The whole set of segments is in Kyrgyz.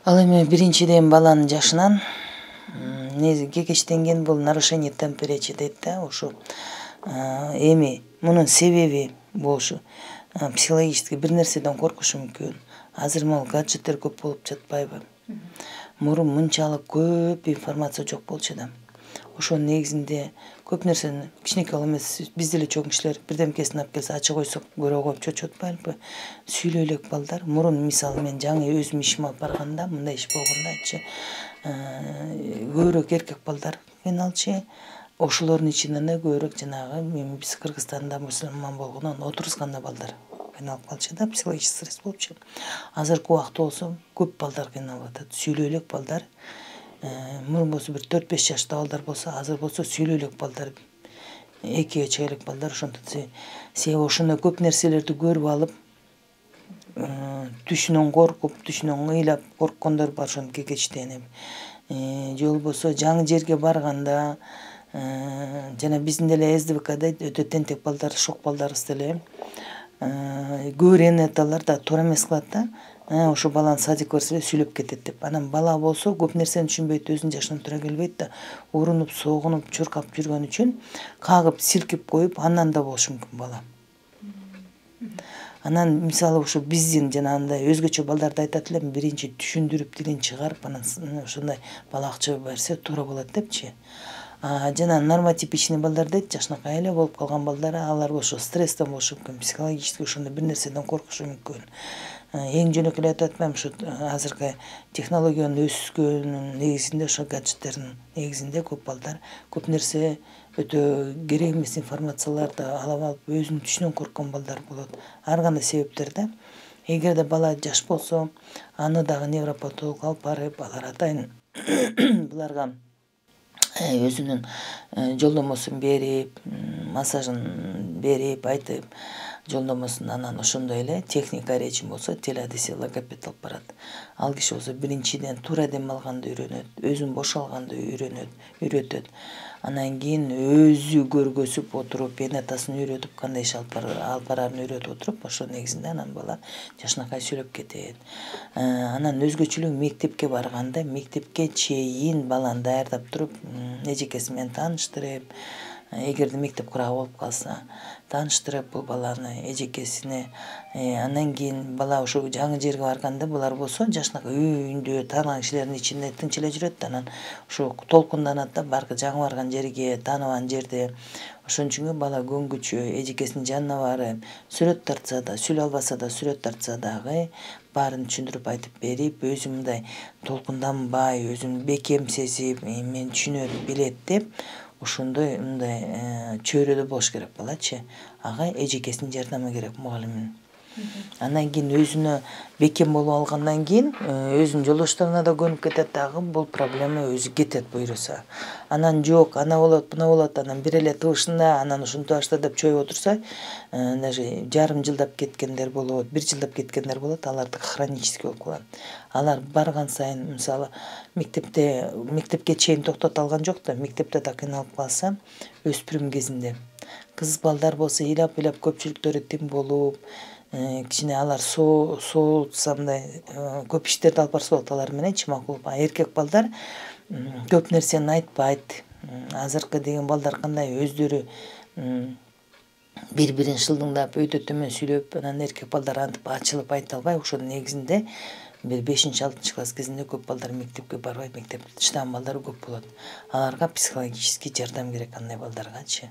Ал эми биринчиден баланын жашынан негизи кекечтенген бул нарушение темпа речи дейт да, ушу эми мунун себеби болушу психологически бир нерседен коркушу мүмкүн. Азыр могу гаджеттер көп болуп жатпайбы? Мурун мынчалык көп информация жок болчу да. Ошонун негизинде көп нерсени кичинекей эмес, биз деле чоң кишилер бирдемкесин алып келсе ача койсок көрө коюп чочуп атпайлыкпы? Сүйлөй элек балдар. Мурун мисалы мен жаңы өзүм ишиме алып барганда, мындай иш болгондачы көбүрөөк эркек балдар кыйналчу. Ошолордун ичинен да көбүрөөк жанагы биз Кыргызстанда мусулман болгондон отурусканда балдар кыйналып калчу да, психологический стресс болчу. Азыркы убакта болсо көп балдар кыйналып атат. Сүйлөй элек балдар. Мурун болсо бир 4-5 жашта балдар болсо, азыр болсо сүйлөй элек балдар, 2-ге чыга элек балдар. Ошондо себеби ошондой көп нерселерди көрүп алып, түшүнөн коркуп, түшүнөн ыйлап корккондор бар, ошону кекечтенип. Же болбосо жаңы жерге барганда, жана биздин деле СДВКда өтө тентек балдар, шок балдарыбыз деле көрөнөт, алар да туура эмес кылат да. Ошо баланы садикке барса эле сүйлөп кетет деп. Анан бала болсо көп нерсени түшүнбөйт, өзүнүн жашынан тура келбейт да, урунуп, согунуп, чуркап жүргөн үчүн кагып, силкип коюп, андан да болушу мүмкүн бала. Анан мисалы ушу биздин жанагындай өзгөчө балдарды айтат элем, биринчи түшүндүрүп, тилин чыгарып, анан ошондой бала акча берсе туура болот депчи. Жана нормотипичный балдар дейт, жакшынакай эле болуп калган балдар, алар ошо стресстен болушу мүмкүн, психологически ошондой бир нерседен коркушу мүмкүн. Эң жөнөкөй эле айтып атпаймынбы, ушу азыркы технологиянын өскөнүнүн негизинде, ошо гаджеттердин негизинде көп балдар көп нерсе өтө керек эмес информацияларды алып алып, өзүнүн түшүнөн корккон балдар болот. Ар кандай себептер да. Эгерде бала жаш болсо, аны дагы невропатолог алып барып, алар атайын буларга өзүнүн жолдомосун берип, массажын берип, айтып, жолдомосун, анан ошондой эле техника речи болсо телеадреси логопед алып барат. Ал киши болсо биринчиден туура дем алганды үйрөнөт, өзүн бош алганды үйрөтөт. Анан кийин өзү көргөзүп отуруп, эне атасын үйрөтүп, кандай иш алып бараарын үйрөтүп отуруп, ошо негизинде анан бала жакшынакай сүйлөп кетет. Анан өзгөчөлүгү мектепке барганда, мектепке чейин баланы даярдап туруп, эжекеси менен тааныштырып, эгерде мектеп курагы болуп калса, тааныштырып бул баланы эжекесине, андан кийин бала ошо жаңы жерге барганда, булар болсо жакшынакай үйүндө тааныган кишилердин ичинде тынч эле жүрөт да, анан ошо толкунданат да, жаңы барган жерге, тааныбаган жерде. Ошон үчүн бала көнгүчү, эжекесинин жанына барып, сүрөт тартса да, сүйлөй албаса да сүрөт тартса дагы баарын түшүндүрүп айтып берип, өзү мындай толкунданбай, өзүн бекем сезип, мен түшүнөт, билет деп, ошондой мындай чөйрөдө болуш керек балачы. Ага эжекесинин жардамы керек, мугалимдин. Андан кийин өзүнө бекем болуп алгандан кийин өзүнүн жолдошторуна да көнүп кетет дагы, бул проблема өзү кетет буйруса. Анан жок, ана болот, буна болот, анан бир эле табышында, анан ушинтип башта деп чоюп отурса, даже жарым жылдап кеткендер болот, 1 жылдап кеткендер болот, алардык хронический болуп калат. Алар барган сайын, мисалы, мектепке чейин токтото алган жок да, мектепте да кыйналып калса, өспүрүм кезинде. Кыз балдар болсо ыйлап көпчүлүктөрү тим болуп, кичине алар соолутса, мындай көп иштерди алып барса болот алар мененчи макул. Эркек балдар көп нерсени айтпайт. Азыркы деген балдар кандай, өздөрү бири-бирин шылдыңдап, өйдө төмөн сүйлөп, анан эркек балдар антип ачылып айта албай, ошонун негизинде бир 5-6 класс кезинде көп балдар мектепке барбайт, мектепти таштаган балдар көп болот. Аларга психологический жардам керек, андай балдаргачы.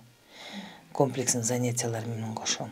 Комплексный занятиялар менен кошо.